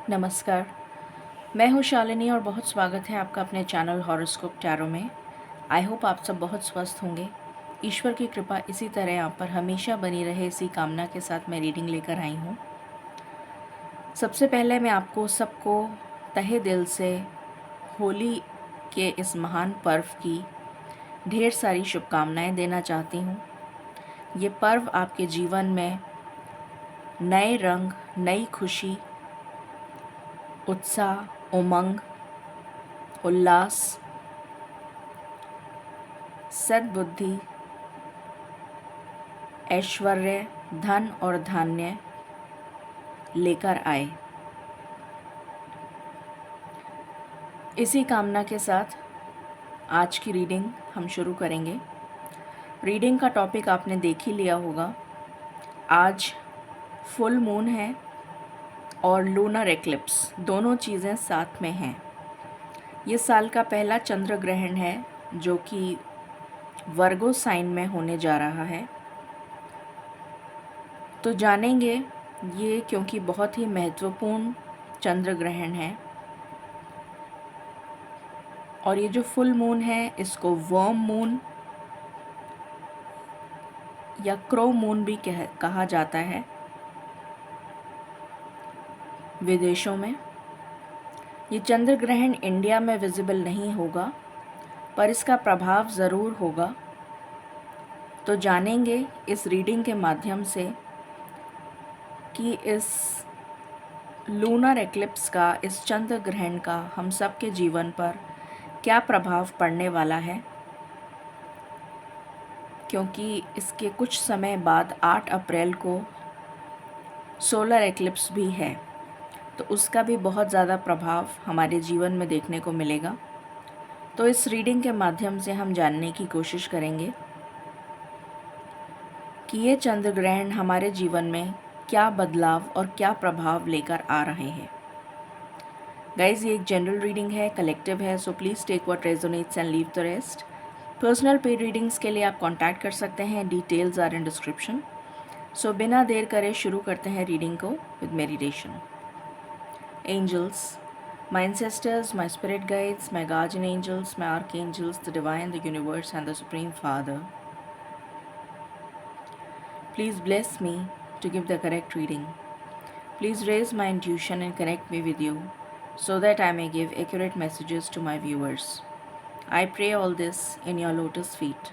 नमस्कार। मैं हूँ शालिनी और बहुत स्वागत है आपका अपने चैनल हॉरोस्कोप टैरो में। आई होप आप सब बहुत स्वस्थ होंगे। ईश्वर की कृपा इसी तरह आप पर हमेशा बनी रहे, इसी कामना के साथ मैं रीडिंग लेकर आई हूँ। सबसे पहले मैं आपको सबको तहे दिल से होली के इस महान पर्व की ढेर सारी शुभकामनाएं देना चाहती हूँ। ये पर्व आपके जीवन में नए रंग, नई खुशी, उत्साह, उमंग, उल्लास, सद्बुद्धि, ऐश्वर्य, धन और धान्य लेकर आए। इसी कामना के साथ आज की रीडिंग हम शुरू करेंगे। रीडिंग का टॉपिक आपने देख ही लिया होगा। आज फुल मून है और लूनर एक्लिप्स, दोनों चीज़ें साथ में हैं। ये साल का पहला चंद्र ग्रहण है जो कि वर्गो साइन में होने जा रहा है। तो जानेंगे ये क्योंकि बहुत ही महत्वपूर्ण चंद्र ग्रहण है। और ये जो फुल मून है इसको वर्म मून या क्रो मून भी कहा जाता है विदेशों में। ये चंद्र ग्रहण इंडिया में विजिबल नहीं होगा पर इसका प्रभाव ज़रूर होगा। तो जानेंगे इस रीडिंग के माध्यम से कि इस लूनर एक्लिप्स का, इस चंद्र ग्रहण का हम सब के जीवन पर क्या प्रभाव पड़ने वाला है। क्योंकि इसके कुछ समय बाद 8 अप्रैल को सोलर एक्लिप्स भी है, तो उसका भी बहुत ज़्यादा प्रभाव हमारे जीवन में देखने को मिलेगा। तो इस रीडिंग के माध्यम से हम जानने की कोशिश करेंगे कि ये चंद्र ग्रहण हमारे जीवन में क्या बदलाव और क्या प्रभाव लेकर आ रहे हैं। गाइज, ये एक जनरल रीडिंग है, कलेक्टिव है, so please take what resonates and leave the rest. Personal paid readings के लिए आप कॉन्टैक्ट कर सकते हैं, details are in description. So बिना देर करे शुरू करते हैं रीडिंग को with meditation. Angels, my ancestors, my spirit guides, my guardian angels, my archangels, the divine, the universe, and the Supreme Father, please bless me to give the correct reading. Please raise my intuition and connect me with you so that I may give accurate messages to my viewers. I pray all this in your lotus feet.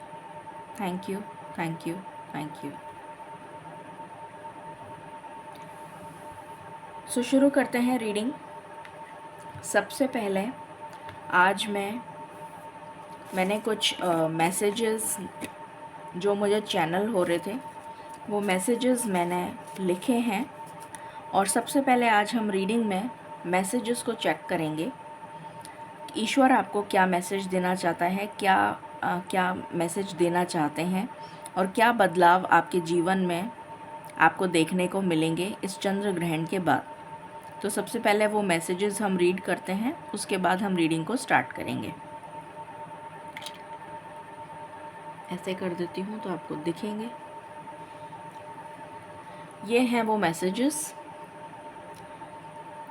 Thank you, thank you, thank you. So शुरू करते हैं reading. सबसे पहले आज मैंने कुछ messages जो मुझे चैनल हो रहे थे वो मैसेजेस मैंने लिखे हैं। और सबसे पहले आज हम रीडिंग में मैसेजेस को चेक करेंगे कि ईश्वर आपको क्या मैसेज देना चाहता है, क्या मैसेज देना चाहते हैं और क्या बदलाव आपके जीवन में आपको देखने को मिलेंगे इस चंद्र ग्रहण के बाद। तो सबसे पहले वो मैसेजेस हम रीड करते हैं, उसके बाद हम रीडिंग को स्टार्ट करेंगे। ऐसे कर देती हूँ तो आपको दिखेंगे। ये हैं वो मैसेजेस।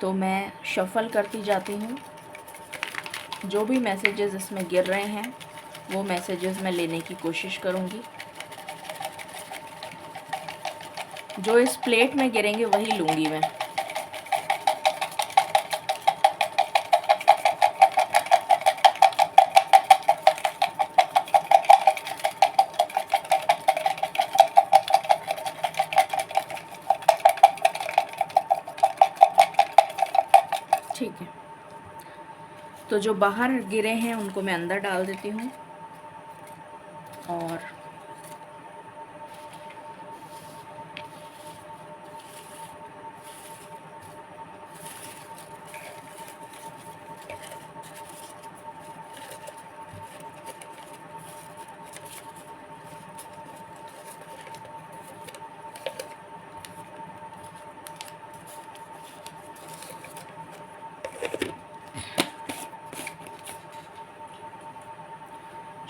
तो मैं शफल करती जाती हूँ, जो भी मैसेजेस इसमें गिर रहे हैं वो मैसेजेस मैं लेने की कोशिश करूँगी। जो इस प्लेट में गिरेंगे वही लूँगी मैं। ठीक है, तो जो बाहर गिरे हैं उनको मैं अंदर डाल देती हूँ। और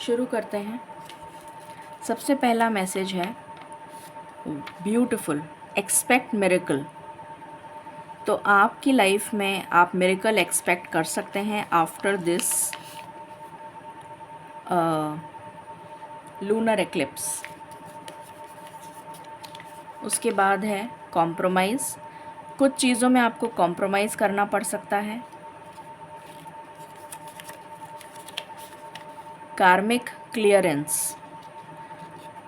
शुरू करते हैं। सबसे पहला मैसेज है ब्यूटीफुल, एक्सपेक्ट मिरेकल। तो आपकी लाइफ में आप मिरेकल एक्सपेक्ट कर सकते हैं आफ्टर दिस लूनर एक्लिप्स। उसके बाद है कॉम्प्रोमाइज़। कुछ चीज़ों में आपको कॉम्प्रोमाइज़ करना पड़ सकता है। कार्मिक क्लियरेंस।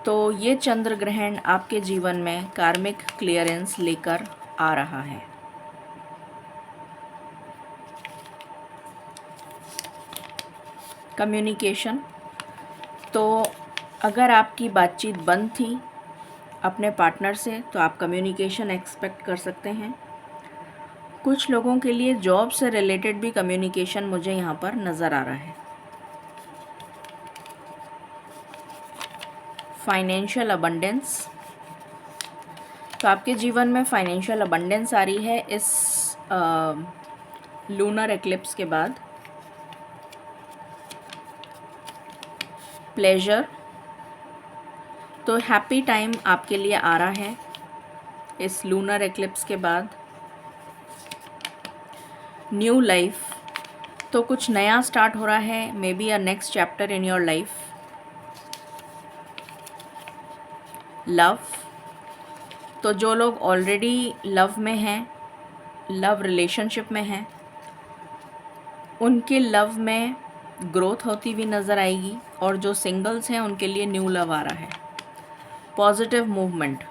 तो ये चंद्र ग्रहण आपके जीवन में कार्मिक क्लियरेंस लेकर आ रहा है। कम्युनिकेशन। तो अगर आपकी बातचीत बंद थी अपने पार्टनर से तो आप कम्युनिकेशन एक्सपेक्ट कर सकते हैं। कुछ लोगों के लिए जॉब से रिलेटेड भी कम्युनिकेशन मुझे यहाँ पर नज़र आ रहा है। Financial abundance. तो आपके जीवन में फाइनेंशियल अबंडेंस आ रही है इस लूनर एक्लिप्स के बाद। प्लेजर। तो हैप्पी टाइम आपके लिए आ रहा है इस लूनर एक्लिप्स के बाद। New life. तो कुछ नया स्टार्ट हो रहा है, may be a next chapter in your life. Love. तो जो लोग ऑलरेडी लव में हैं, लव रिलेशनशिप में हैं, उनके लव में ग्रोथ होती हुई नज़र आएगी। और जो सिंगल्स हैं उनके लिए न्यू लव आ रहा है। Positive movement.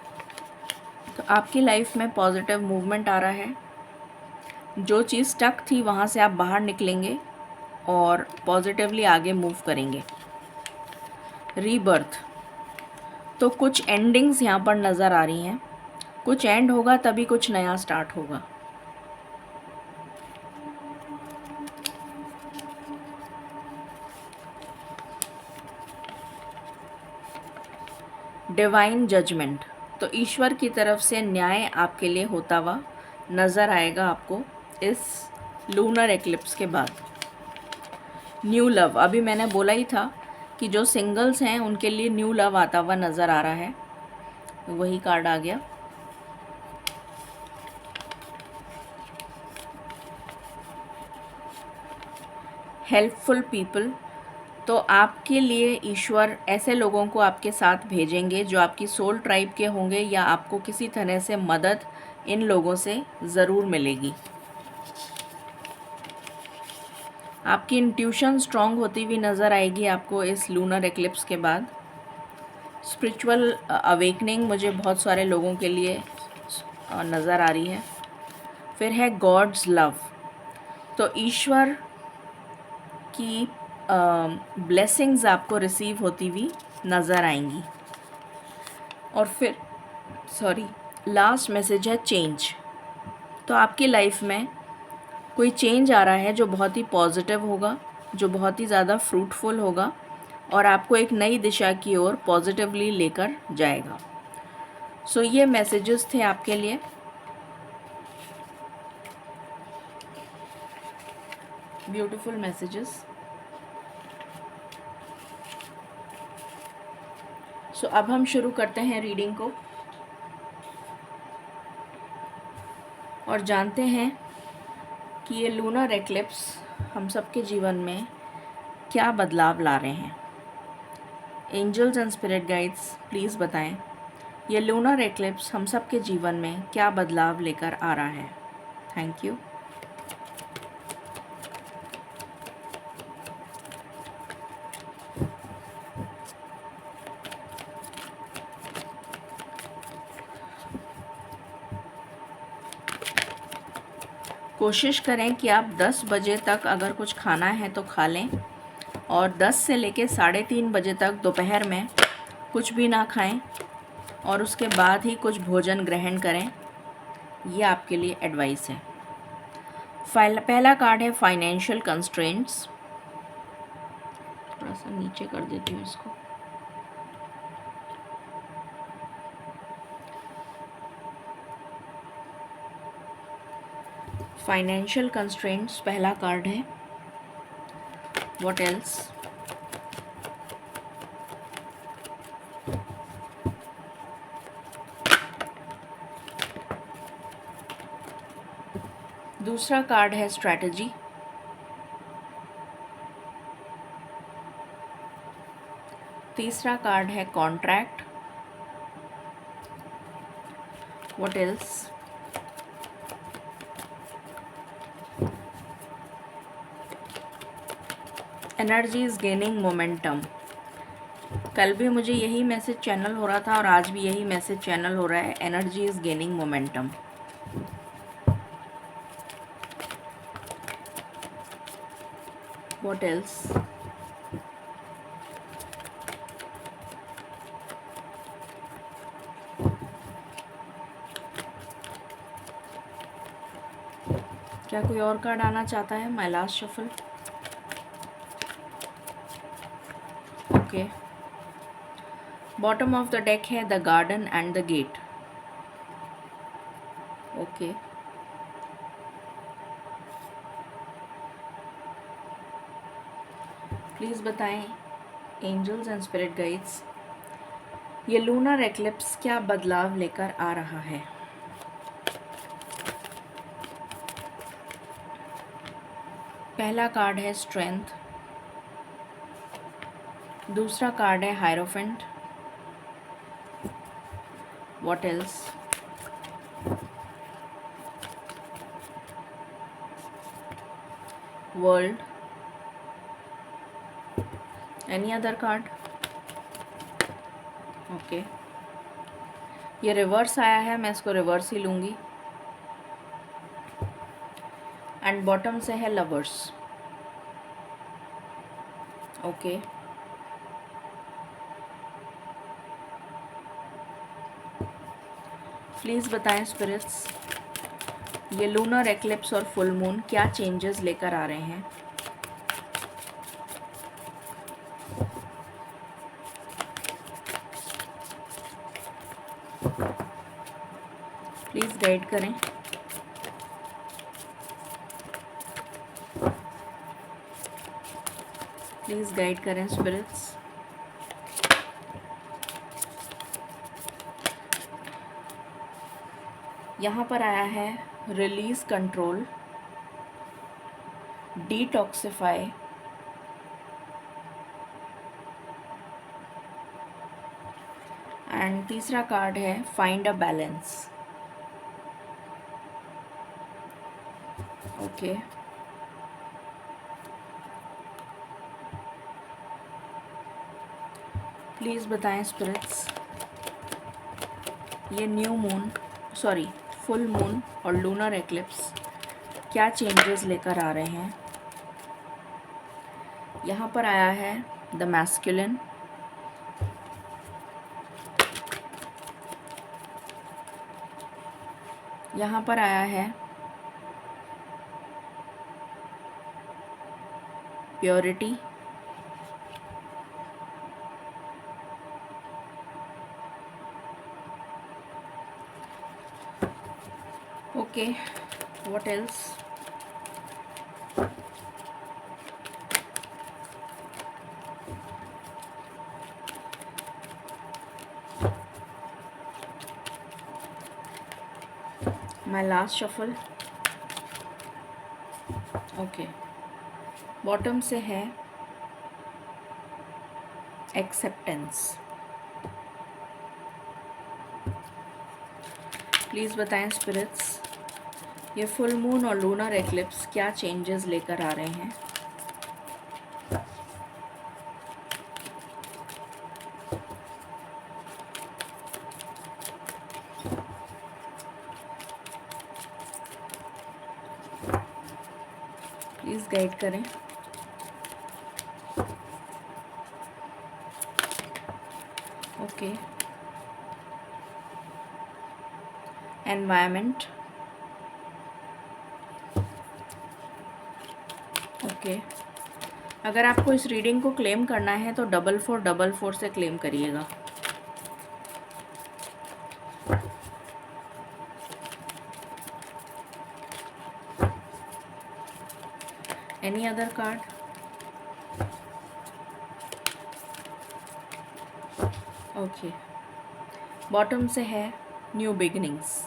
तो आपकी लाइफ में पॉजिटिव मूवमेंट आ रहा है। जो चीज़ स्टक थी वहाँ से आप बाहर निकलेंगे और पॉजिटिवली आगे मूव करेंगे। रीबर्थ। तो कुछ एंडिंग्स यहाँ पर नज़र आ रही हैं। कुछ एंड होगा तभी कुछ नया स्टार्ट होगा। Divine judgement. तो ईश्वर की तरफ से न्याय आपके लिए होता हुआ नज़र आएगा आपको इस लूनर एक्लिप्स के बाद। New love. अभी मैंने बोला ही था कि जो सिंगल्स हैं उनके लिए न्यू लव आता हुआ नज़र आ रहा है। वही कार्ड आ गया। Helpful people. तो आपके लिए ईश्वर ऐसे लोगों को आपके साथ भेजेंगे जो आपकी सोल ट्राइब के होंगे, या आपको किसी तरह से मदद इन लोगों से ज़रूर मिलेगी। आपकी इंट्यूशन स्ट्रांग होती हुई नज़र आएगी आपको इस लूनर एक्लिप्स के बाद। स्पिरिचुअल अवेकनिंग मुझे बहुत सारे लोगों के लिए नज़र आ रही है। फिर है गॉड्स लव। तो ईश्वर की ब्लेसिंग्स आपको रिसीव होती हुई नज़र आएंगी। और फिर लास्ट मैसेज है चेंज। तो आपकी लाइफ में कोई चेंज आ रहा है जो बहुत ही पॉजिटिव होगा, जो बहुत ही ज़्यादा फ्रूटफुल होगा और आपको एक नई दिशा की ओर पॉजिटिवली लेकर जाएगा। सो ये मैसेजेस थे आपके लिए। Beautiful messages. सो अब हम शुरू करते हैं रीडिंग को और जानते हैं कि ये लूनर एक्लिप्स हम सबके जीवन में क्या बदलाव ला रहे हैं। Angels and spirit guides please बताएं ये लूनर एक्लिप्स हम सबके जीवन में क्या बदलाव लेकर आ रहा है। Thank you. कोशिश करें कि आप 10 बजे तक अगर कुछ खाना है तो खा लें और 10 से लेके 3:30 बजे तक दोपहर में कुछ भी ना खाएं और उसके बाद ही कुछ भोजन ग्रहण करें। ये आपके लिए एडवाइस है। पहला कार्ड है फाइनेंशियल कंस्ट्रेंट्स। थोड़ा सा नीचे कर देती हूँ इसको। फाइनेंशियल कंस्ट्रेंट्स पहला कार्ड है। What else? दूसरा कार्ड है स्ट्रैटेजी। तीसरा कार्ड है contract. What else? Energy is gaining momentum. कल भी मुझे यही मैसेज चैनल हो रहा था और आज भी यही मैसेज चैनल हो रहा है। Energy is gaining momentum. What else? क्या कोई और कार्ड आना चाहता है? My last shuffle. Okay, bottom of the deck है the garden and the gate. Okay, please बताएं एंजल्स एंड स्पिरिट गाइड्स, ये लूनर एक्लिप्स क्या बदलाव लेकर आ रहा है? पहला कार्ड है स्ट्रेंथ। दूसरा कार्ड है hierophant. What else? World. Any other card? Okay, ये रिवर्स आया है, मैं इसको रिवर्स ही लूँगी। एंड बॉटम से है लवर्स। ओके, प्लीज़ बताएं स्पिरिट्स, ये लूनर एक्लिप्स और फुल मून क्या चेंजेस लेकर आ रहे हैं? प्लीज़ गाइड करें। प्लीज़ गाइड करें स्पिरिट्स। यहाँ पर आया है रिलीज कंट्रोल, डिटॉक्सिफाई, एंड तीसरा कार्ड है find a balance. Okay, please बताएं स्पिरिट्स, ये new moon sorry full moon और लूनर एक्लिप्स क्या चेंजेस लेकर आ रहे हैं? यहाँ पर आया है द मैस्कुलिन। यहाँ पर आया है purity. Okay, what else? My last shuffle. Okay, bottom से है एक्सेप्टेंस। प्लीज़ बताएं स्पिरिट्स, ये फुल मून और लूनर एक्लिप्स क्या चेंजेस लेकर आ रहे हैं? प्लीज़ गाइड करें। Okay, environment. ओके, अगर आपको इस रीडिंग को क्लेम करना है तो 4444 से क्लेम करिएगा। Any other card? Okay, bottom से है न्यू बिगिनिंग्स।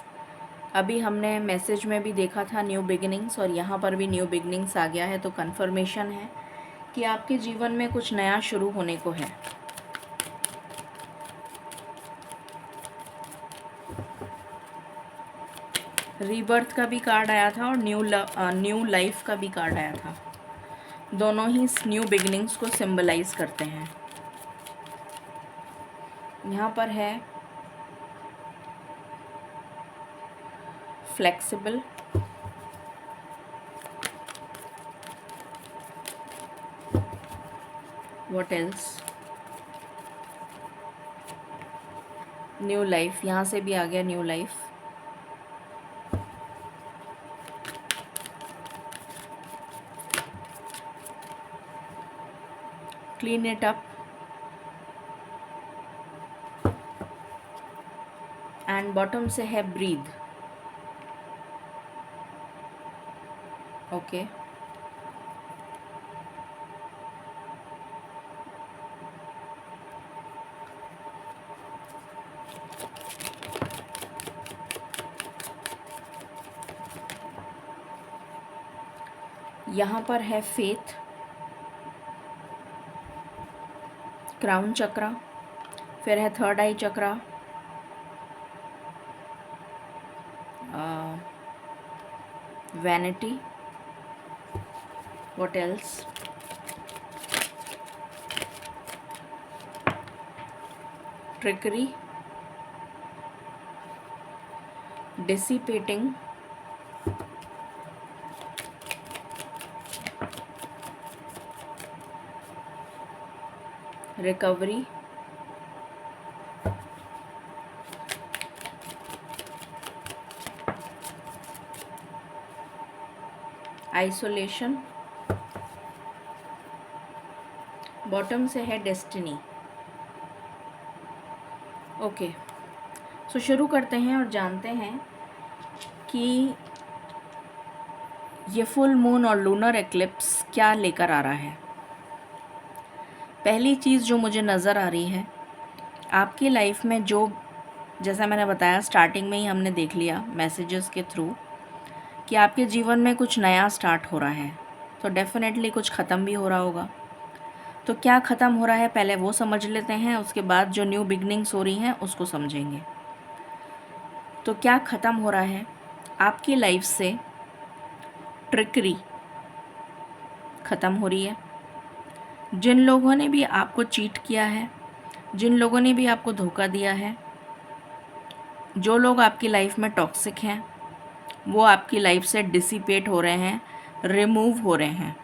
अभी हमने मैसेज में भी देखा था न्यू बिगिनिंग्स, और यहाँ पर भी न्यू बिगिनिंग्स आ गया है, तो कन्फर्मेशन है कि आपके जीवन में कुछ नया शुरू होने को है। रीबर्थ का भी कार्ड आया था और न्यू लाइफ का भी कार्ड आया था। दोनों ही न्यू बिगिनिंग्स को सिंबलाइज करते हैं। यहाँ पर है flexible, what else, new life, यहाँ से भी आ गया new life, clean it up, and bottom से है ब्रीथ। ओके, यहाँ पर है फेथ, क्राउन चक्रा, फिर है third I chakra, vanity, what else, trickery, dissipating, recovery, isolation, bottom से है डेस्टिनी। ओके, सो शुरू करते हैं और जानते हैं कि ये फुल मून और लूनर एक्लिप्स क्या लेकर आ रहा है। पहली चीज़ जो मुझे नज़र आ रही है, आपकी लाइफ में जो, जैसा मैंने बताया स्टार्टिंग में ही हमने देख लिया मैसेजेस के थ्रू, कि आपके जीवन में कुछ नया स्टार्ट हो रहा है, तो डेफिनेटली कुछ ख़त्म भी हो रहा होगा। तो क्या ख़त्म हो रहा है पहले वो समझ लेते हैं, उसके बाद जो न्यू बिगनिंग्स हो रही हैं उसको समझेंगे। तो क्या ख़त्म हो रहा है, आपकी लाइफ से ट्रिकरी ख़त्म हो रही है। जिन लोगों ने भी आपको चीट किया है, जिन लोगों ने भी आपको धोखा दिया है, जो लोग आपकी लाइफ में टॉक्सिक हैं, वो आपकी लाइफ से डिसिपेट हो रहे हैं, रिमूव हो रहे हैं,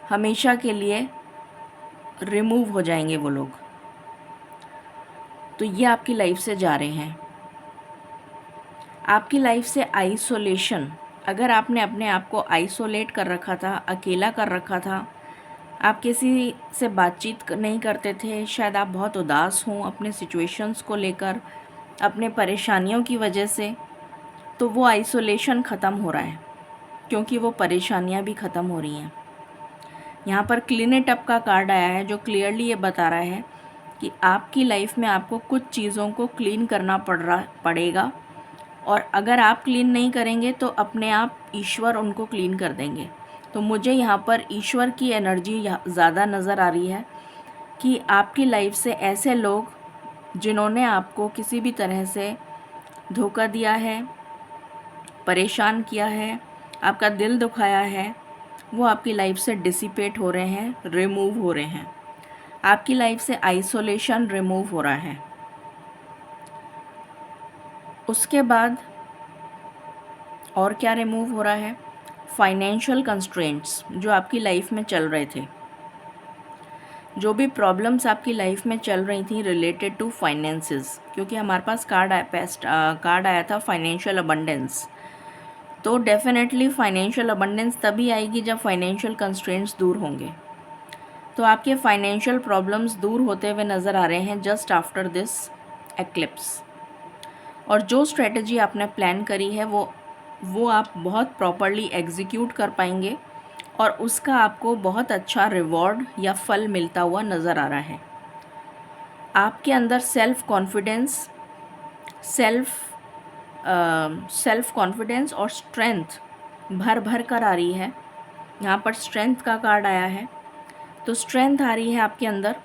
हमेशा के लिए रिमूव हो जाएंगे वो लोग। तो ये आपकी लाइफ से जा रहे हैं। आपकी लाइफ से आइसोलेशन, अगर आपने अपने आप को आइसोलेट कर रखा था, अकेला कर रखा था, आप किसी से बातचीत नहीं करते थे, शायद आप बहुत उदास हों अपने सिचुएशंस को लेकर, अपने परेशानियों की वजह से, तो वो आइसोलेशन ख़त्म हो रहा है, क्योंकि वो परेशानियां भी ख़त्म हो रही हैं। यहाँ पर क्लीन इट अप का कार्ड आया है, जो क्लियरली ये बता रहा है कि आपकी लाइफ में आपको कुछ चीज़ों को क्लीन करना पड़ेगा, और अगर आप क्लीन नहीं करेंगे तो अपने आप ईश्वर उनको क्लीन कर देंगे। तो मुझे यहाँ पर ईश्वर की एनर्जी ज़्यादा नज़र आ रही है कि आपकी लाइफ से ऐसे लोग जिन्होंने आपको किसी भी तरह से धोखा दिया है, परेशान किया है, आपका दिल दुखाया है, वो आपकी लाइफ से डिसिपेट हो रहे हैं, रिमूव हो रहे हैं। आपकी लाइफ से आइसोलेशन रिमूव हो रहा है। उसके बाद और क्या रिमूव हो रहा है, फाइनेंशियल कंस्ट्रेंट्स जो आपकी लाइफ में चल रहे थे, जो भी प्रॉब्लम्स आपकी लाइफ में चल रही थी रिलेटेड टू फाइनेंसेस, क्योंकि हमारे पास कार्ड आया था फाइनेंशियल अबंडेंस। तो डेफिनेटली फाइनेंशियल अबंडेंस तभी आएगी जब फाइनेंशियल कंस्ट्रेंट्स दूर होंगे। तो आपके फाइनेंशियल प्रॉब्लम्स दूर होते हुए नज़र आ रहे हैं जस्ट आफ्टर दिस एक्लिप्स। और जो स्ट्रेटजी आपने प्लान करी है वो आप बहुत प्रॉपरली एग्जीक्यूट कर पाएंगे, और उसका आपको बहुत अच्छा रिवॉर्ड या फल मिलता हुआ नज़र आ रहा है। आपके अंदर self confidence, self self confidence और स्ट्रेंथ भर भर कर आ रही है। यहाँ पर स्ट्रेंथ का कार्ड आया है, तो स्ट्रेंथ आ रही है आपके अंदर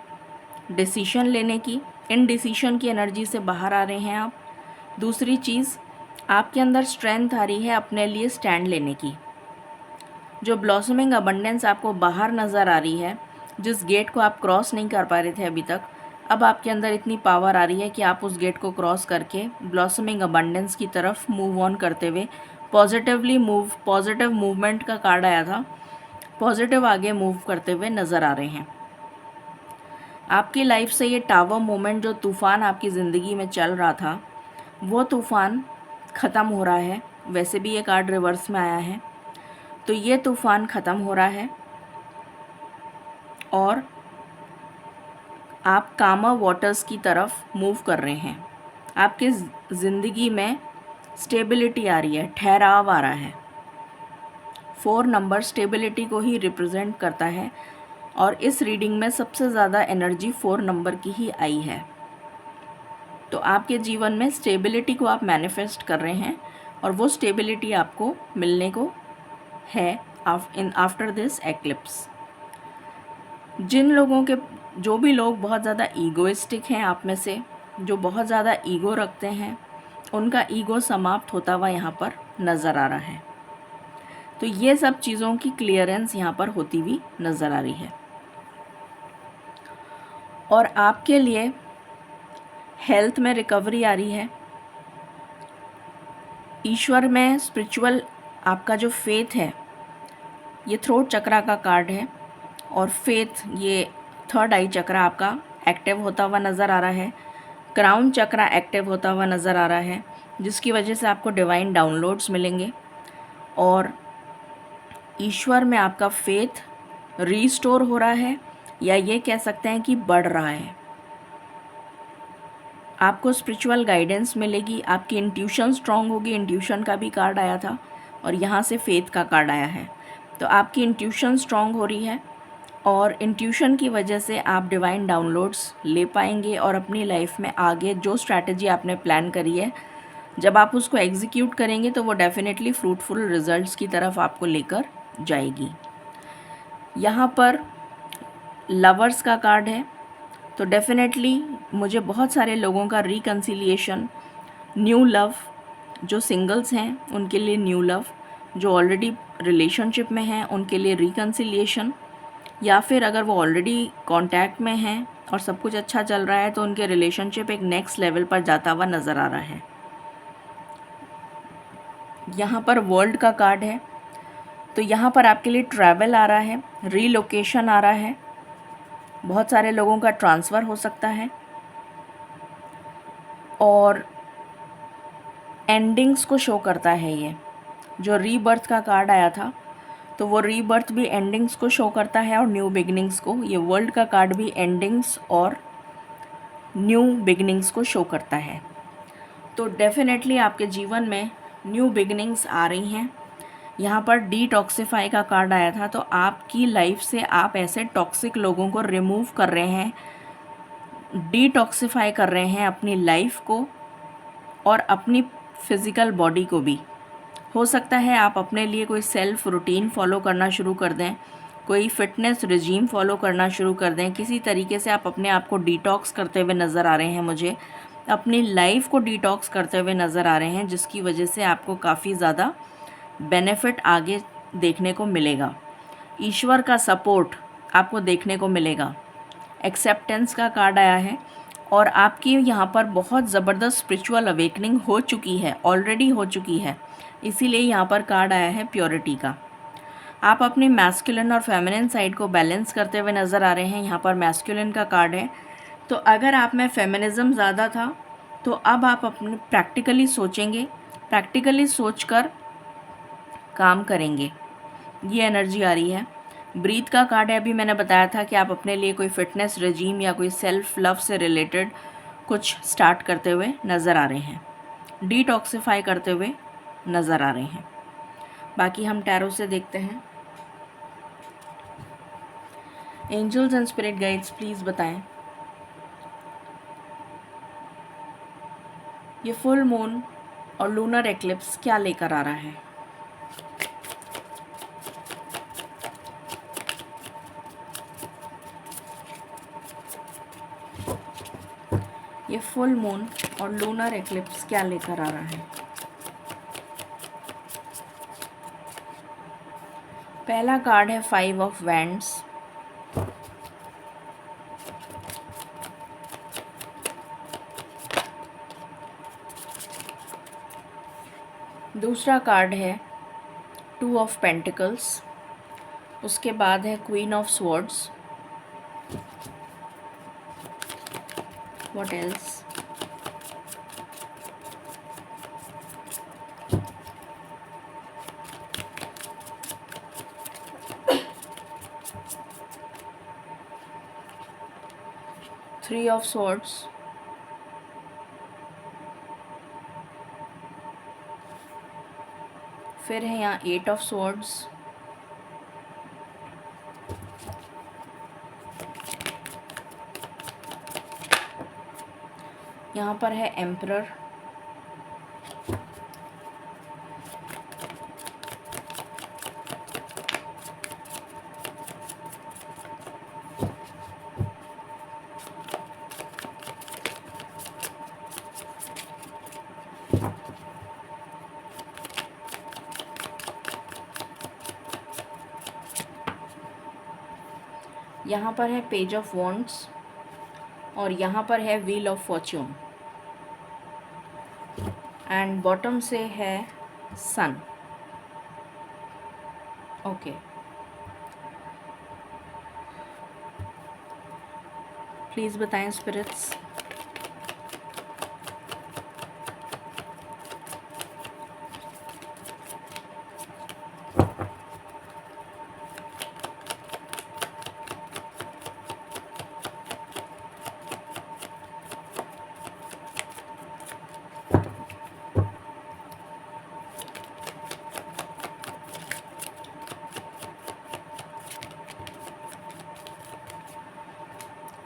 डिसीशन लेने की, इनडिसीशन की एनर्जी से बाहर आ रहे हैं आप। दूसरी चीज़, आपके अंदर स्ट्रेंथ आ रही है अपने लिए स्टैंड लेने की। जो ब्लॉसमिंग अबंडेंस आपको बाहर नज़र आ रही है, जिस गेट को आप क्रॉस नहीं कर पा रहे थे अभी तक, अब आपके अंदर इतनी पावर आ रही है कि आप उस गेट को क्रॉस करके ब्लॉसमिंग अबंडेंस की तरफ मूव ऑन करते हुए पॉजिटिव मूवमेंट का कार्ड आया था, पॉजिटिव आगे मूव करते हुए नज़र आ रहे हैं। आपकी लाइफ से ये टावर मोमेंट, जो तूफ़ान आपकी ज़िंदगी में चल रहा था, वो तूफ़ान ख़त्म हो रहा है। वैसे भी ये कार्ड रिवर्स में आया है, तो ये तूफ़ान ख़त्म हो रहा है और आप कामा वाटर्स की तरफ मूव कर रहे हैं। आपकी ज़िंदगी में स्टेबिलिटी आ रही है, ठहराव आ रहा है। 4 नंबर स्टेबिलिटी को ही रिप्रेजेंट करता है और इस रीडिंग में सबसे ज़्यादा एनर्जी 4 नंबर की ही आई है। तो आपके जीवन में स्टेबिलिटी को आप मैनिफेस्ट कर रहे हैं और वो स्टेबिलिटी आपको मिलने को है आफ्टर दिस एक्लिप्स। जो भी लोग बहुत ज़्यादा ईगोइस्टिक हैं आप में से, जो बहुत ज़्यादा ईगो रखते हैं, उनका ईगो समाप्त होता हुआ यहाँ पर नज़र आ रहा है। तो ये सब चीज़ों की क्लियरेंस यहाँ पर होती हुई नज़र आ रही है। और आपके लिए हेल्थ में रिकवरी आ रही है। ईश्वर में स्पिरिचुअल आपका जो फेथ है, ये थ्रोट चक्रा का कार्ड है और फेथ, ये थर्ड आई चक्रा आपका एक्टिव होता हुआ नज़र आ रहा है। क्राउन चक्रा एक्टिव होता हुआ नज़र आ रहा है, जिसकी वजह से आपको डिवाइन डाउनलोड्स मिलेंगे और ईश्वर में आपका फेथ रीस्टोर हो रहा है, या ये कह सकते हैं कि बढ़ रहा है। आपको स्पिरिचुअल गाइडेंस मिलेगी, आपकी इंट्यूशन स्ट्रांग होगी। इंट्यूशन का भी कार्ड आया था और यहाँ से फेथ का कार्ड आया है। तो आपकी इंट्यूशन स्ट्रांग हो रही है और इंट्यूशन की वजह से आप डिवाइन डाउनलोड्स ले पाएंगे और अपनी लाइफ में आगे जो स्ट्रैटेजी आपने प्लान करी है, जब आप उसको एग्जीक्यूट करेंगे तो वो डेफिनेटली फ्रूटफुल रिजल्ट्स की तरफ आपको लेकर जाएगी। यहाँ पर लवर्स का कार्ड है, तो डेफिनेटली मुझे बहुत सारे लोगों का रिकन्सिलिएशन, न्यू लव, जो सिंगल्स हैं उनके लिए न्यू लव, जो ऑलरेडी रिलेशनशिप में हैं उनके लिए रिकन्सिलिएशन, या फिर अगर वो ऑलरेडी कांटेक्ट में हैं और सब कुछ अच्छा चल रहा है तो उनके रिलेशनशिप एक नेक्स्ट लेवल पर जाता हुआ नज़र आ रहा है। यहाँ पर वर्ल्ड का कार्ड है, तो यहाँ पर आपके लिए ट्रैवल आ रहा है, रीलोकेशन आ रहा है, बहुत सारे लोगों का ट्रांसफ़र हो सकता है और एंडिंग्स को शो करता है। ये जो रीबर्थ का कार्ड आया था, तो वो रीबर्थ भी एंडिंग्स को शो करता है और न्यू बिगनिंग्स को। ये वर्ल्ड का कार्ड भी एंडिंग्स और न्यू बिगनिंग्स को शो करता है। तो डेफिनेटली आपके जीवन में न्यू बिगनिंग्स आ रही हैं। यहाँ पर डिटॉक्सिफाई का कार्ड आया था, तो आपकी लाइफ से आप ऐसे टॉक्सिक लोगों को रिमूव कर रहे हैं, डिटॉक्सिफाई कर रहे हैं अपनी लाइफ को और अपनी फिज़िकल बॉडी को भी। हो सकता है आप अपने लिए कोई सेल्फ रूटीन फॉलो करना शुरू कर दें, कोई फिटनेस रिजीम फॉलो करना शुरू कर दें। किसी तरीके से आप अपने आप को डिटॉक्स करते हुए नज़र आ रहे हैं, मुझे अपनी लाइफ को डिटॉक्स करते हुए नज़र आ रहे हैं, जिसकी वजह से आपको काफ़ी ज़्यादा बेनिफिट आगे देखने को मिलेगा। ईश्वर का सपोर्ट आपको देखने को मिलेगा। एक्सेप्टेंस का कार्ड आया है और आपकी यहाँ पर बहुत ज़बरदस्त स्पिरिचुअल अवेकनिंग हो चुकी है, ऑलरेडी हो चुकी है, इसीलिए यहाँ पर कार्ड आया है प्योरिटी का। आप अपनी मैस्कुलिन और फेमिनिन साइड को बैलेंस करते हुए नज़र आ रहे हैं। यहाँ पर मैस्कुलिन का कार्ड है, तो अगर आप में फेमिनिज़म ज़्यादा था तो अब आप अपने प्रैक्टिकली सोचेंगे, प्रैक्टिकली सोचकर काम करेंगे, ये एनर्जी आ रही है। ब्रीथ का कार्ड है, अभी मैंने बताया था कि आप अपने लिए कोई फिटनेस रेजीम या कोई सेल्फ लव से रिलेटेड कुछ स्टार्ट करते हुए नज़र आ रहे हैं, डिटॉक्सिफाई करते हुए नज़र आ रहे हैं। बाकी हम टैरो से देखते हैं। Angels and spirit guides please बताएं, ये फुल मून और लूनर एक्लिप्स क्या लेकर आ रहा है। ये फुल मून और लूनर एक्लिप्स क्या लेकर आ रहा है। पहला कार्ड है 5 ऑफ वैंड्स। दूसरा कार्ड है 2 ऑफ पेंटिकल्स। उसके बाद है queen of swords. What else? 3 of swords. फिर है यहाँ 8 ऑफ स्वॉर्ड्स। यहाँ पर है एम्परर। यहाँ पर है पेज ऑफ वॉन्ड्स और यहाँ पर है wheel of Fortune and bottom से है सन। ओके, प्लीज़ बताएं स्पिरिट्स।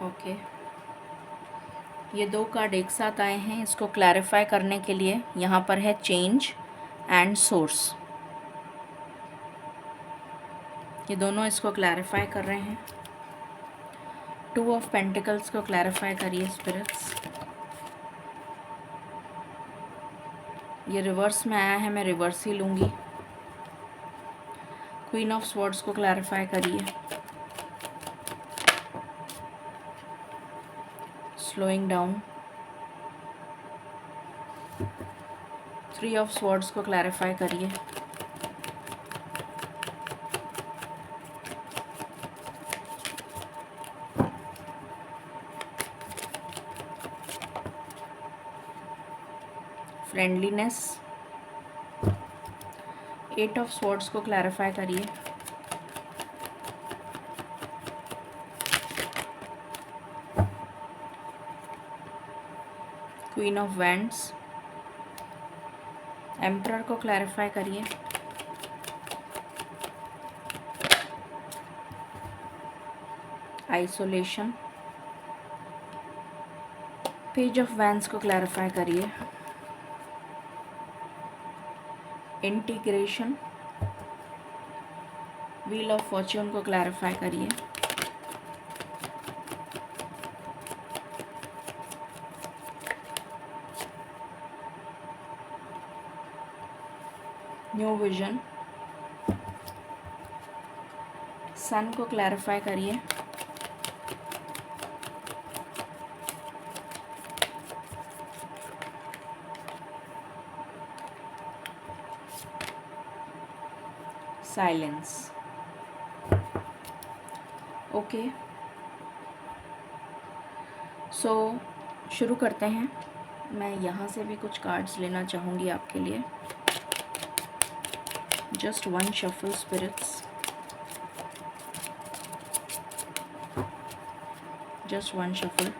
ओके, ये दो कार्ड एक साथ आए हैं। इसको क्लैरिफाई करने के लिए यहाँ पर है चेंज एंड सोर्स। ये दोनों इसको क्लैरिफाई कर रहे हैं। 2 ऑफ पेंटिकल्स को क्लैरिफाई करिए स्पिरिट्स। ये रिवर्स में आया है, मैं रिवर्स ही लूँगी। क्वीन ऑफ स्वॉर्ड्स को क्लैरिफाई करिए। Slowing down. 3 ऑफ स्वॉर्ड्स को क्लैरिफाई करिए। फ्रेंडलीनेस। 8 ऑफ स्वॉर्ड्स को क्लैरिफाई करिए। Queen of wands. एम्परर को क्लैरिफाई करिए। आइसोलेशन। पेज ऑफ वैंड्स को क्लैरिफाई करिए। इंटीग्रेशन। व्हील ऑफ फॉर्च्यून को क्लैरिफाई करिए। New vision. सन को क्लैरिफाई करिए। साइलेंस। ओके, सो शुरू करते हैं। मैं यहाँ से भी कुछ कार्ड्स लेना चाहूँगी आपके लिए। Just one shuffle spirits, just one shuffle.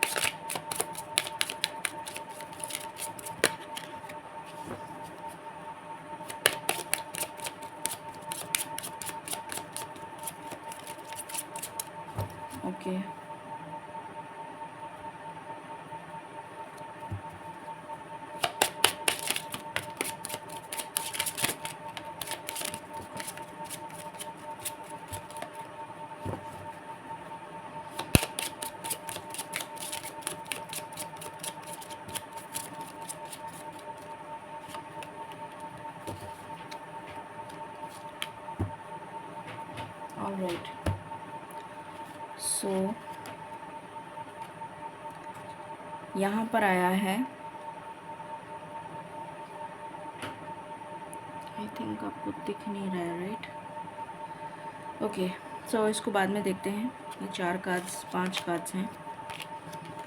Okay, alright, so यहाँ पर आया है, आई थिंक आपको दिख नहीं रहा है, राइट? ओके, सो इसको बाद में देखते हैं। ये 4 कार्ड्स 5 कार्ड्स हैं,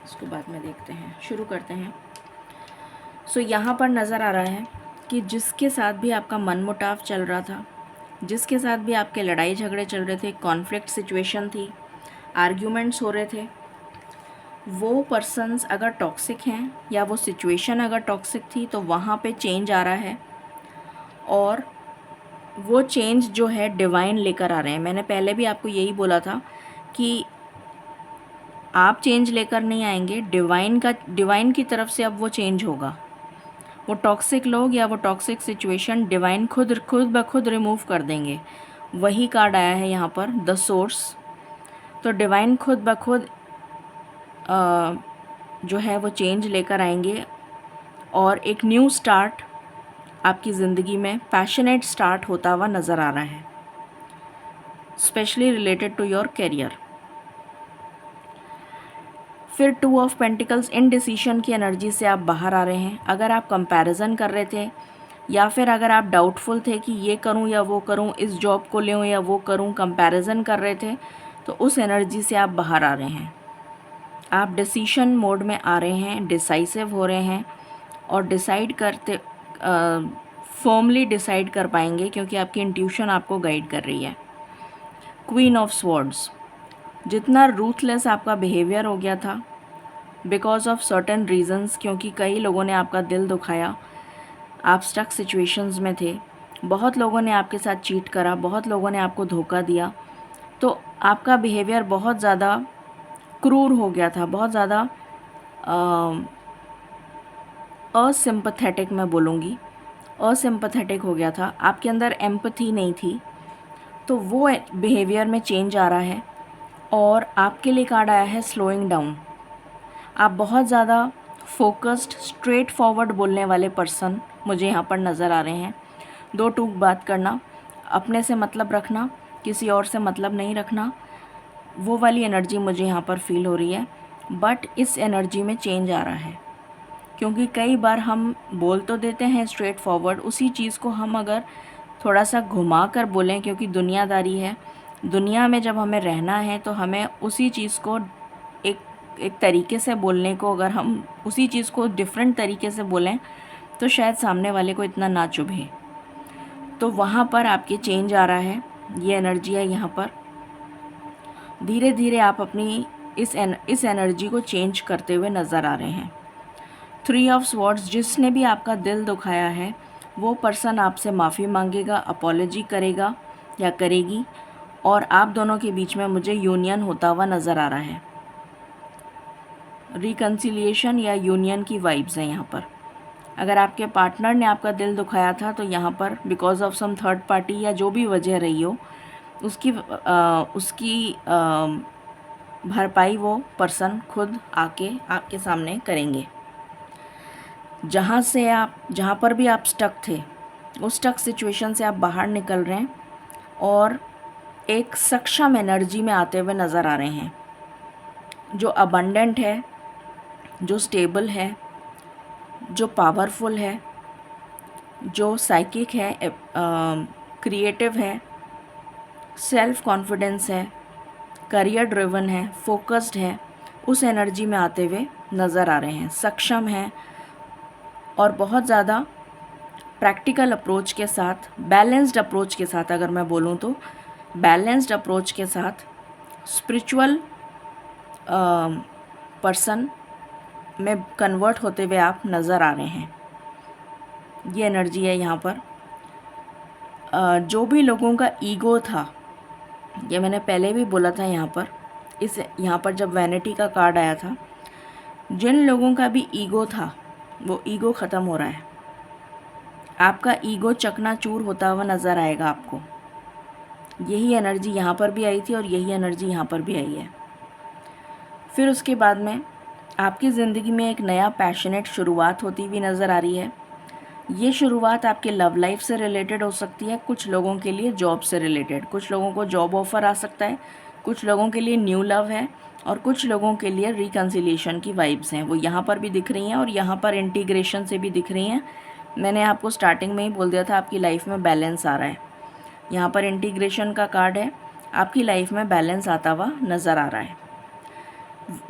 इसको बाद में देखते हैं। शुरू करते हैं। सो यहाँ पर नज़र आ रहा है कि जिसके साथ भी आपका मनमुटाव चल रहा था, जिसके साथ भी आपके लड़ाई झगड़े चल रहे थे, कॉन्फ्लिक्ट सिचुएशन थी, आर्ग्यूमेंट्स हो रहे थे, वो पर्सन्स अगर टॉक्सिक हैं या वो सिचुएशन अगर टॉक्सिक थी तो वहाँ पे चेंज आ रहा है, और वो चेंज जो है डिवाइन लेकर आ रहे हैं। मैंने पहले भी आपको यही बोला था कि आप चेंज लेकर नहीं आएंगे, डिवाइन की तरफ से अब वो चेंज होगा। वो टॉक्सिक लोग या वो टॉक्सिक सिचुएशन डिवाइन खुद ब खुद रिमूव कर देंगे। वही कार्ड आया है यहाँ पर, द सोर्स। तो डिवाइन खुद ब खुद जो है वो चेंज लेकर आएंगे, और एक न्यू स्टार्ट आपकी ज़िंदगी में पैशनेट स्टार्ट होता हुआ नज़र आ रहा है, specially related to your career. फिर 2 ऑफ पेंटिकल्स, इनडिसीशन की एनर्जी से आप बाहर आ रहे हैं। अगर आप कंपैरिजन कर रहे थे, या फिर अगर आप डाउटफुल थे कि ये करूं या वो करूं, इस जॉब को लें या वो करूं, कंपैरिजन कर रहे थे, तो उस एनर्जी से आप बाहर आ रहे हैं। आप डिसीशन मोड में आ रहे हैं, डिसाइसिव हो रहे हैं, और डिसाइड करते फर्मली डिसाइड कर पाएंगे, क्योंकि आपकी इंट्यूशन आपको गाइड कर रही है। क्वीन ऑफ स्वॉर्ड्स, जितना रूथलेस आपका बिहेवियर हो गया था बिकॉज ऑफ सर्टेन रीजंस, क्योंकि कई लोगों ने आपका दिल दुखाया, आप स्टक सिचुएशंस में थे, बहुत लोगों ने आपके साथ चीट करा, बहुत लोगों ने आपको धोखा दिया, तो आपका बिहेवियर बहुत ज़्यादा क्रूर हो गया था, बहुत ज़्यादा असिम्पथेटिक, मैं बोलूँगी असिम्पथेटिक हो गया था, आपके अंदर एम्पथी नहीं थी। तो वो बिहेवियर में चेंज आ रहा है, और आपके लिए कार्ड आया है स्लोइंग डाउन। आप बहुत ज़्यादा फोकस्ड, स्ट्रेट फॉरवर्ड बोलने वाले पर्सन मुझे यहाँ पर नज़र आ रहे हैं। 2 टूक बात करना, अपने से मतलब रखना, किसी और से मतलब नहीं रखना, वो वाली एनर्जी मुझे यहाँ पर फील हो रही है। बट इस एनर्जी में चेंज आ रहा है, क्योंकि कई बार हम बोल तो देते हैं स्ट्रेट फॉरवर्ड, उसी चीज़ को हम अगर थोड़ा सा घुमा कर बोलें, क्योंकि दुनियादारी है, दुनिया में जब हमें रहना है तो हमें उसी चीज़ को एक तरीके से बोलने को, अगर हम उसी चीज़ को डिफरेंट तरीके से बोलें तो शायद सामने वाले को इतना ना चुभे। तो वहाँ पर आपके चेंज आ रहा है, ये एनर्जी है यहाँ पर। धीरे धीरे आप अपनी इस एनर्जी को चेंज करते हुए नज़र आ रहे हैं। 3 ऑफ स्वॉर्ड्स, जिसने भी आपका दिल दुखाया है वो पर्सन आपसे माफ़ी मांगेगा, अपॉलॉजी करेगा या करेगी, और आप दोनों के बीच में मुझे यूनियन होता हुआ नज़र आ रहा है। रिकन्सिलिएशन या यूनियन की वाइब्स हैं यहाँ पर। अगर आपके पार्टनर ने आपका दिल दुखाया था तो यहाँ पर because of some third party या जो भी वजह रही हो, उसकी भरपाई वो पर्सन खुद आके आपके सामने करेंगे। जहाँ पर भी आप स्टक थे, उस स्टक सिचुएशन से आप बाहर निकल रहे हैं, और एक सक्षम एनर्जी में आते हुए नज़र आ रहे हैं, जो अबंडेंट है, जो स्टेबल है, जो पावरफुल है, जो साइकिक है, क्रिएटिव है, सेल्फ कॉन्फिडेंस है, करियर ड्रिवन है, फोकस्ड है, उस एनर्जी में आते हुए नज़र आ रहे हैं। सक्षम है, और बहुत ज़्यादा प्रैक्टिकल अप्रोच के साथ, बैलेंस्ड अप्रोच के साथ, अगर मैं बोलूँ तो बैलेंस्ड अप्रोच के साथ स्पिरिचुअल पर्सन में कन्वर्ट होते हुए आप नज़र आ रहे हैं। ये एनर्जी है यहाँ पर। जो भी लोगों का ईगो था, ये मैंने पहले भी बोला था यहाँ पर जब वैनिटी का कार्ड आया था, जिन लोगों का भी ईगो था वो ईगो ख़त्म हो रहा है। आपका ईगो चकनाचूर होता हुआ नज़र आएगा आपको। यही एनर्जी यहाँ पर भी आई थी और यही एनर्जी यहाँ पर भी आई है। फिर उसके बाद में आपकी ज़िंदगी में एक नया पैशनेट शुरुआत होती हुई नज़र आ रही है। ये शुरुआत आपके लव लाइफ से रिलेटेड हो सकती है, कुछ लोगों के लिए जॉब से रिलेटेड, कुछ लोगों को जॉब ऑफ़र आ सकता है, कुछ लोगों के लिए न्यू लव है और कुछ लोगों के लिए रिकन्सिलिएशन की वाइब्स हैं, वो यहाँ पर भी दिख रही हैं और यहाँ पर इंटीग्रेशन से भी दिख रही हैं। मैंने आपको स्टार्टिंग में ही बोल दिया था आपकी लाइफ में बैलेंस आ रहा है, यहाँ पर इंटीग्रेशन का कार्ड है, आपकी लाइफ में बैलेंस आता हुआ नज़र आ रहा है।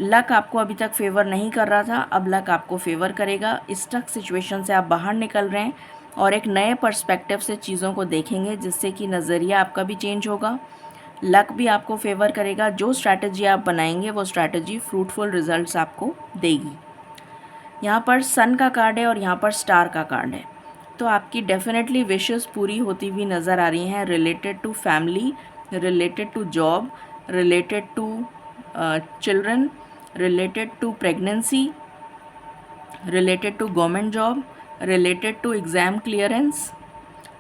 लक आपको अभी तक फेवर नहीं कर रहा था, अब लक आपको फेवर करेगा। स्टक सिचुएशन से आप बाहर निकल रहे हैं और एक नए पर्सपेक्टिव से चीज़ों को देखेंगे, जिससे कि नज़रिया आपका भी चेंज होगा। लक भी आपको फेवर करेगा, जो स्ट्रैटेजी आप बनाएंगे वो स्ट्रैटेजी फ्रूटफुल रिजल्ट्स आपको देगी। यहाँ पर सन का कार्ड है और यहाँ पर स्टार का कार्ड है, तो आपकी डेफिनेटली विशेस पूरी होती हुई नज़र आ रही हैं, related to family, related to job, related to children, related to pregnancy, related to government job, related to exam clearance,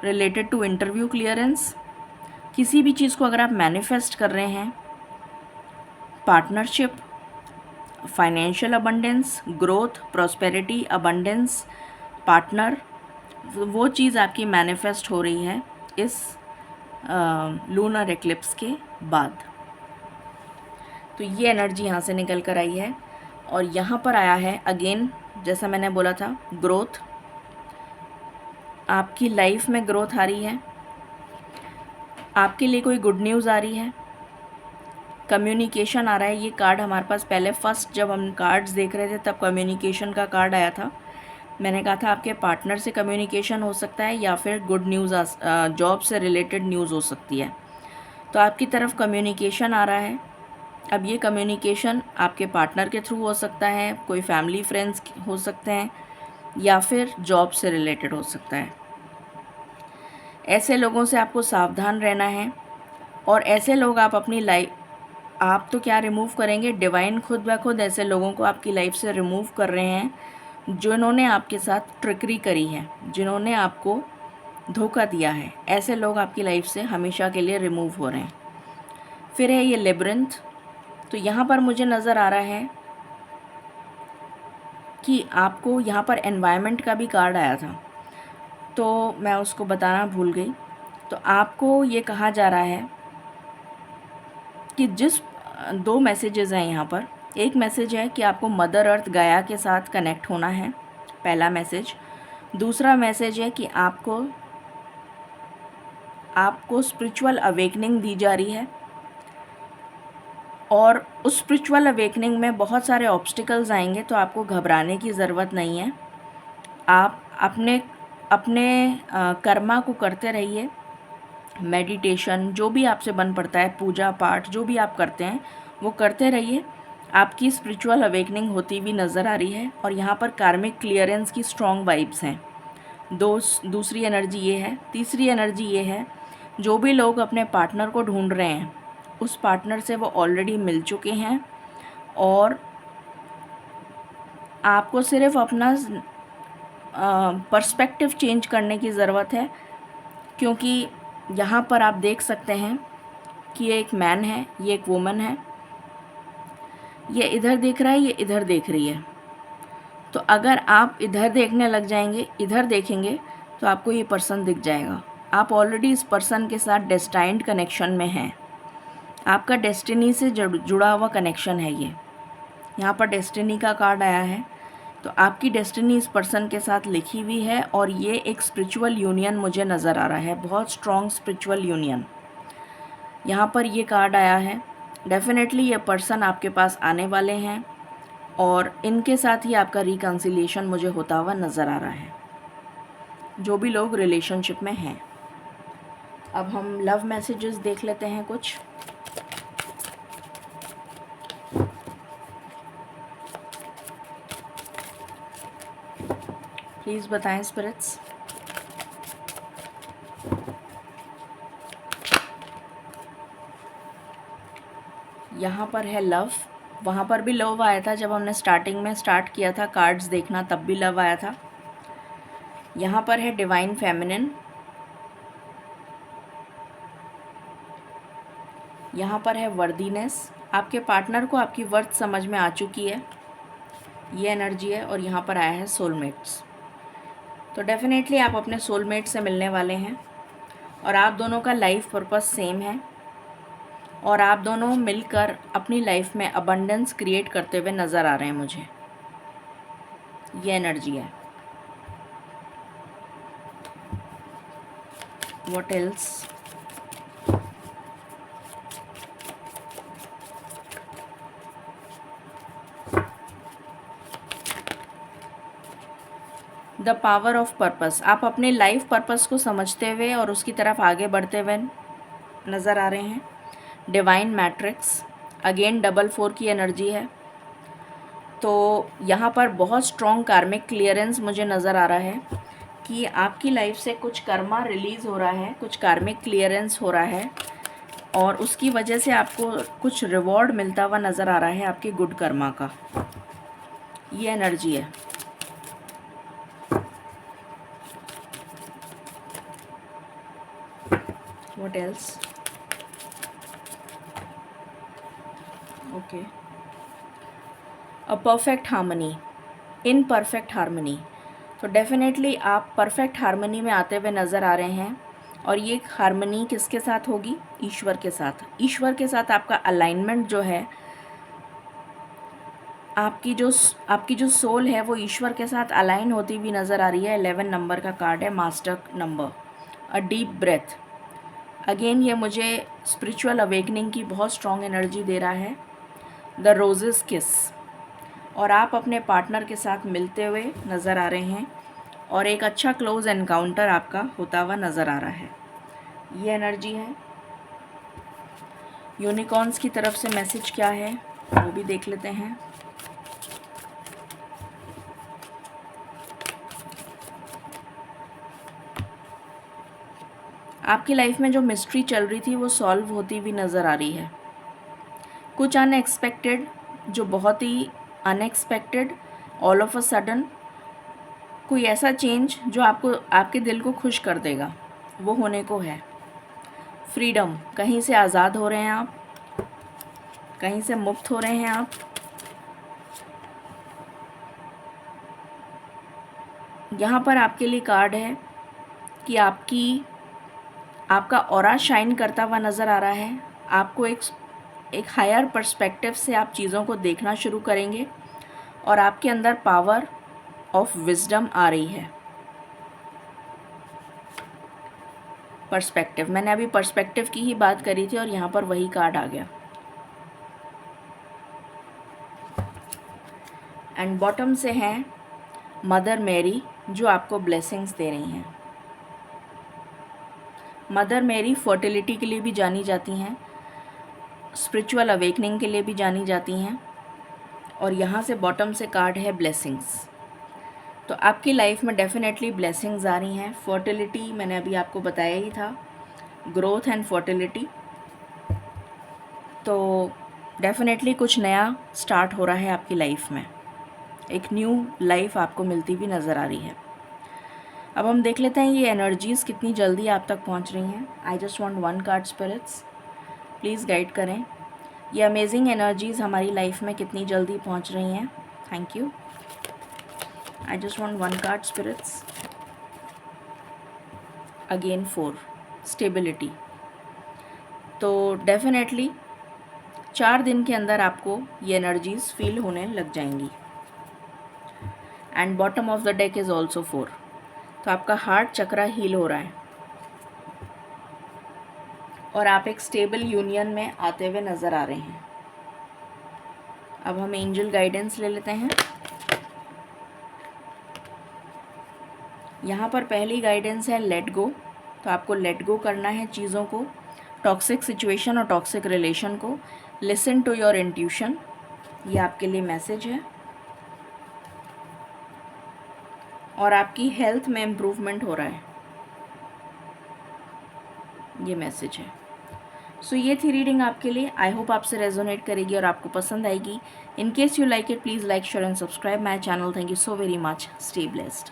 related to interview clearance. किसी भी चीज़ को अगर आप मैनिफेस्ट कर रहे हैं, partnership, financial abundance, growth, prosperity, abundance, partner, वो चीज़ आपकी मैनिफेस्ट हो रही है इस लूनर एक्लिप्स के बाद। तो ये एनर्जी यहाँ से निकल कर आई है और यहाँ पर आया है अगेन, जैसा मैंने बोला था, ग्रोथ। आपकी लाइफ में ग्रोथ आ रही है, आपके लिए कोई गुड न्यूज़ आ रही है, कम्युनिकेशन आ रहा है। ये कार्ड हमारे पास पहले फर्स्ट जब हम कार्ड्स देख रहे थे तब कम्युनिकेशन का कार्ड आया था। मैंने कहा था आपके पार्टनर से कम्युनिकेशन हो सकता है या फिर गुड न्यूज़, जॉब से रिलेटेड न्यूज़ हो सकती है। तो आपकी तरफ कम्युनिकेशन आ रहा है। अब ये कम्युनिकेशन आपके पार्टनर के थ्रू हो सकता है, कोई फैमिली फ्रेंड्स हो सकते हैं या फिर जॉब से रिलेटेड हो सकता है। ऐसे लोगों से आपको सावधान रहना है और ऐसे लोग आप अपनी लाइफ, आप तो क्या रिमूव करेंगे, डिवाइन खुद ब खुद ऐसे लोगों को आपकी लाइफ से रिमूव कर रहे हैं जिन्होंने आपके साथ ट्रिकरी करी है, जिन्होंने आपको धोखा दिया है। ऐसे लोग आपकी लाइफ से हमेशा के लिए रिमूव हो रहे हैं। फिर है ये लेब्रिंथ। तो यहाँ पर मुझे नज़र आ रहा है कि आपको यहाँ पर एनवायरनमेंट का भी कार्ड आया था, तो मैं उसको बताना भूल गई। तो आपको ये कहा जा रहा है कि जिस दो मैसेजेस हैं यहाँ पर, एक मैसेज है कि आपको मदर अर्थ गाया के साथ कनेक्ट होना है, पहला मैसेज। दूसरा मैसेज है कि आपको स्पिरिचुअल अवेकनिंग दी जा रही है और उस स्पिरिचुअल अवेकनिंग में बहुत सारे ऑब्स्टिकल्स आएंगे, तो आपको घबराने की ज़रूरत नहीं है। आप अपने कर्मा को करते रहिए, मेडिटेशन जो भी आपसे बन पड़ता है, पूजा पाठ जो भी आप करते हैं वो करते रहिए। आपकी स्पिरिचुअल अवेकनिंग होती हुई नज़र आ रही है और यहाँ पर कार्मिक क्लियरेंस की स्ट्रॉन्ग वाइब्स हैं। दूसरी एनर्जी ये है। तीसरी एनर्जी ये है, जो भी लोग अपने पार्टनर को ढूंढ रहे हैं उस पार्टनर से वो ऑलरेडी मिल चुके हैं और आपको सिर्फ अपना पर्सपेक्टिव चेंज करने की ज़रूरत है, क्योंकि यहाँ पर आप देख सकते हैं कि ये एक मैन है, ये एक वुमन है, ये इधर देख रहा है, ये इधर देख रही है। तो अगर आप इधर देखने लग जाएंगे, इधर देखेंगे, तो आपको ये पर्सन दिख जाएगा। आप ऑलरेडी इस पर्सन के साथ डेस्टाइन्ड कनेक्शन में हैं, आपका डेस्टिनी से जुड़ा हुआ कनेक्शन है ये। यहाँ पर डेस्टिनी का कार्ड आया है, तो आपकी डेस्टिनी इस पर्सन के साथ लिखी हुई है और ये एक स्पिरिचुअल यूनियन मुझे नज़र आ रहा है, बहुत स्ट्रॉन्ग स्पिरिचुअल यूनियन। यहाँ पर ये कार्ड आया है। डेफिनेटली ये पर्सन आपके पास आने वाले हैं और इनके साथ ही आपका रिकन्सिलिएशन मुझे होता हुआ नज़र आ रहा है, जो भी लोग रिलेशनशिप में हैं। अब हम लव मैसेजेस देख लेते हैं कुछ। प्लीज़ बताएं स्पिरिट्स। यहाँ पर है लव। वहाँ पर भी लव आया था जब हमने स्टार्टिंग में स्टार्ट किया था कार्ड्स देखना, तब भी लव आया था। यहाँ पर है डिवाइन फेमिनिन। यहाँ पर है वर्दीनेस। आपके पार्टनर को आपकी वर्थ समझ में आ चुकी है, ये एनर्जी है। और यहाँ पर आया है सोलमेट्स। तो डेफिनेटली आप अपने सोलमेट से मिलने वाले हैं और आप दोनों का लाइफ पर्पस सेम है और आप दोनों मिलकर अपनी लाइफ में अबंडेंस क्रिएट करते हुए नज़र आ रहे हैं मुझे। ये एनर्जी है। What else? The power of purpose. आप अपने लाइफ पर्पस को समझते हुए और उसकी तरफ आगे बढ़ते हुए नज़र आ रहे हैं। डिवाइन मैट्रिक्स, अगेन डबल 4 की एनर्जी है। तो यहाँ पर बहुत स्ट्रॉन्ग कार्मिक क्लियरेंस मुझे नज़र आ रहा है कि आपकी लाइफ से कुछ कर्मा रिलीज़ हो रहा है, कुछ कार्मिक क्लियरेंस हो रहा है और उसकी वजह से आपको कुछ रिवॉर्ड मिलता हुआ नज़र आ रहा है आपके गुड कर्मा का। ये एनर्जी है। What else? Okay. A perfect harmony. In perfect harmony. तो डेफिनेटली आप परफेक्ट हारमनी में आते हुए नज़र आ रहे हैं और ये हारमनी किसके साथ होगी? ईश्वर के साथ। ईश्वर के साथ आपका अलाइनमेंट जो है, आपकी जो सोल है वो ईश्वर के साथ अलाइन होती हुई नज़र आ रही है। 11 नंबर का कार्ड है, master number. A deep breath. Again ये मुझे स्पिरिचुअल अवेकनिंग की बहुत स्ट्रॉन्ग एनर्जी दे रहा है। द रोजेस किस। और आप अपने पार्टनर के साथ मिलते हुए नज़र आ रहे हैं और एक अच्छा क्लोज एनकाउंटर आपका होता हुआ नज़र आ रहा है। ये एनर्जी है। यूनिकॉर्न्स की तरफ से मैसेज क्या है वो भी देख लेते हैं। आपकी लाइफ में जो मिस्ट्री चल रही थी वो सॉल्व होती हुई नज़र आ रही है। कुछ अनएक्सपेक्टेड, जो बहुत ही unexpected, all of a sudden कोई ऐसा चेंज जो आपके दिल को खुश कर देगा, वो होने को है। फ्रीडम, कहीं से आज़ाद हो रहे हैं आप, कहीं से मुक्त हो रहे हैं आप। यहाँ पर आपके लिए कार्ड है कि आपका ऑरा शाइन करता हुआ नज़र आ रहा है। आपको एक हायर पर्सपेक्टिव से आप चीज़ों को देखना शुरू करेंगे और आपके अंदर पावर ऑफ विजडम आ रही है। पर्सपेक्टिव, मैंने अभी पर्सपेक्टिव की ही बात करी थी और यहाँ पर वही कार्ड आ गया। एंड बॉटम से हैं मदर मैरी, जो आपको ब्लेसिंग्स दे रही हैं। मदर मैरी फर्टिलिटी के लिए भी जानी जाती हैं, स्पिरिचुअल अवेकनिंग के लिए भी जानी जाती हैं और यहाँ से बॉटम से कार्ड है ब्लेसिंग्स। तो आपकी लाइफ में डेफिनेटली ब्लेसिंग्स आ रही हैं। फर्टिलिटी मैंने अभी आपको बताया ही था, ग्रोथ एंड फर्टिलिटी। तो डेफिनेटली कुछ नया स्टार्ट हो रहा है आपकी लाइफ में, एक न्यू लाइफ आपको मिलती हुई नज़र आ रही है। अब हम देख लेते हैं ये एनर्जीज़ कितनी जल्दी आप तक पहुंच रही हैं। I just want one card spirits, please guide करें। ये अमेजिंग एनर्जीज़ हमारी लाइफ में कितनी जल्दी पहुंच रही हैं। Thank you. I just want one card spirits. Again 4, stability. तो डेफिनेटली 4 दिन के अंदर आपको ये एनर्जीज़ फील होने लग जाएंगी। And bottom of the deck is also 4। तो आपका हार्ट चक्रा हील हो रहा है और आप एक स्टेबल यूनियन में आते हुए नज़र आ रहे हैं। अब हम एंजल गाइडेंस ले लेते हैं। यहाँ पर पहली गाइडेंस है लेट गो। तो आपको लेट गो करना है चीज़ों को, टॉक्सिक सिचुएशन और टॉक्सिक रिलेशन को। लिसन टू योर इंट्यूशन, ये आपके लिए मैसेज है। और आपकी हेल्थ में इम्प्रूवमेंट हो रहा है, ये मैसेज है। सो ये थी रीडिंग आपके लिए। आई होप आपसे रेजोनेट करेगी और आपको पसंद आएगी। In case you like it, please like, share and subscribe my channel. Thank you so very much. Stay blessed.